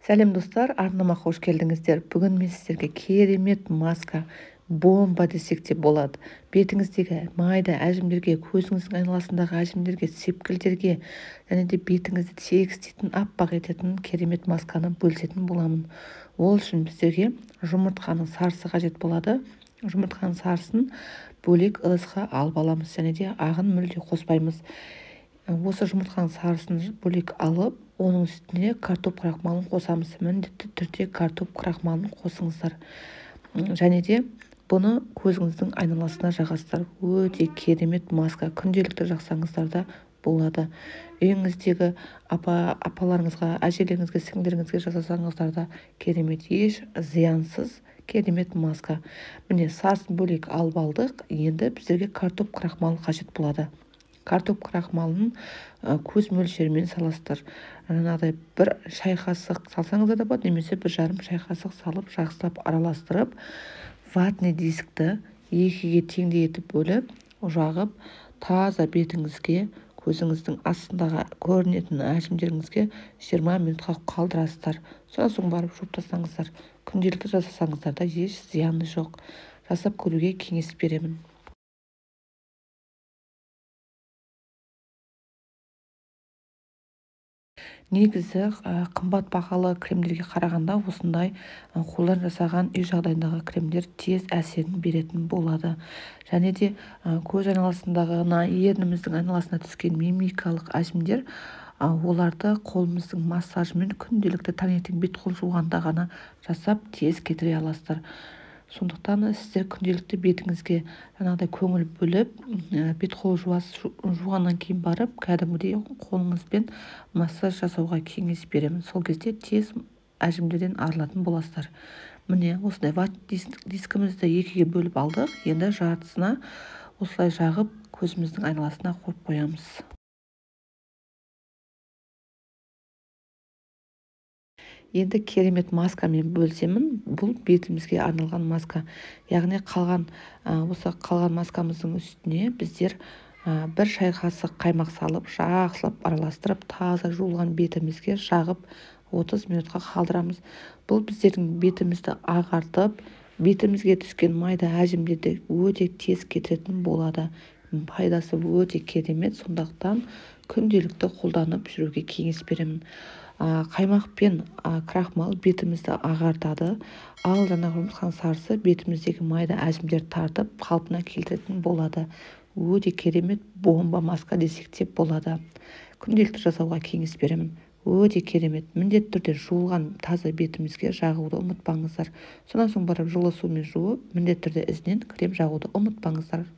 Сәлем достар, арнама қош келдіңіздер. Бүгін мен сіздерге керемет маска, бомба десек те болады. Бетіңіздегі майда әжімдерге, көзіңіздің айналасындағы әжімдерге, сепкілдерге, және де бетіңізді тегістейтін, аппақ ететін керемет масканы бөлісетін боламын. Ол үшін біздерге жұмыртқаның сарысы қажет болады. Жұмыртқаның сарысын бөлек ыдысқа алып аламыз, және де ағын мүлде қоспаймыз. Осы жұмыртқаның сарысын бөлек алып, оның үстіне картоп крахмалын қосамыз. Міндетті түрде картоп крахмалын қосыңыздар. Және де бұны көзіңіздің айналасына жағасыздар. Өте керемет маска. Күнделікті жақсаңыздар да болады. Үйіңіздегі апаларыңызға, әжелеріңізге, сіңлеріңізге жасасаңыздар да керемет, еш зиянсыз керемет маска. Міне сарысын бөлек алып алдық. Енді біздерге картоп крахмалы қажет болады. Картоп крахмалын көз мөлшерімен саласыздар. Жаңағыдай бір шай қасық салсаңыздар да болады, немесе 1,5 шай қасық салып, жақсылап араластырып, ватный дискті екіге теңдей етіп бөліп, жағып, таза бетіңізге, көзіңіздің астындағы көрінетін әжімдеріңізге 20 минутқа қалдырасыздар. Содан соң барып жуып тастаңыздар. Күнделікті жасасаңыздар да еш зияны жоқ. Жасап көруге кеңес беремін. Негізі қымбат бағалы кремдерге қарағанда осындай қолдан жасаған үй жағдайындағы кремдер тез әсерін беретін болады. Және де көз айналасындағы ерніміздің айналасына түскен мимикалық әжімдер, оларды қолымыздың массажымен күнделікті таңертең бет-қол жуғанда ғана жасап тез кетіре аласыздар. Сондықтан сіздер күнделікті бетіңізге жаңағыдай көңіл бөліп, бет-қол жуғаннан кейін барып, кәдімгідей қолыңызбен массаж жасауға кеңес беремін. Сол кезде тез әжімдерден арылатын боласыздар. Міне осындай ватный дискімізді екіге бөліп алдық. Енді жартысына осылай жағып, көзіміздің айналасына қойып қоямыз. Енді керемет маскамен бөлсемін. Бұл бетімізге арналған маска. Яғни осы қалған маскамыздың үстіне біздер 1 шай қасық қаймақ салып, жақсылап араластырып, таза жуылған бетімізге жағып 30 минутқа қалдырамыз. Бұл біздердің бетімізді ағартып, бетімізге түскен майда әжімдерді өте тез кетіретін болады. Пайдасы өте керемет, сондықтан күнделікті қолданып жүруге кеңес беремін. Қаймақ пен крахмал бетімізді ағартады, ал жаңағы жұмыртқаның сарысы бетіміздегі майда әжімдер тартып, қалпына келтіретін болады. Өте керемет бомба маска десек те болады. Күнделікті жасауға кеңес беремін. Өте керемет. Міндетті түрде жуылған таза бетімізге жағуды ұмытпаңыздар. Содан соң барып жылы сумен жуып, міндетті түрде ізінен крем жағуды ұмытпаңыздар.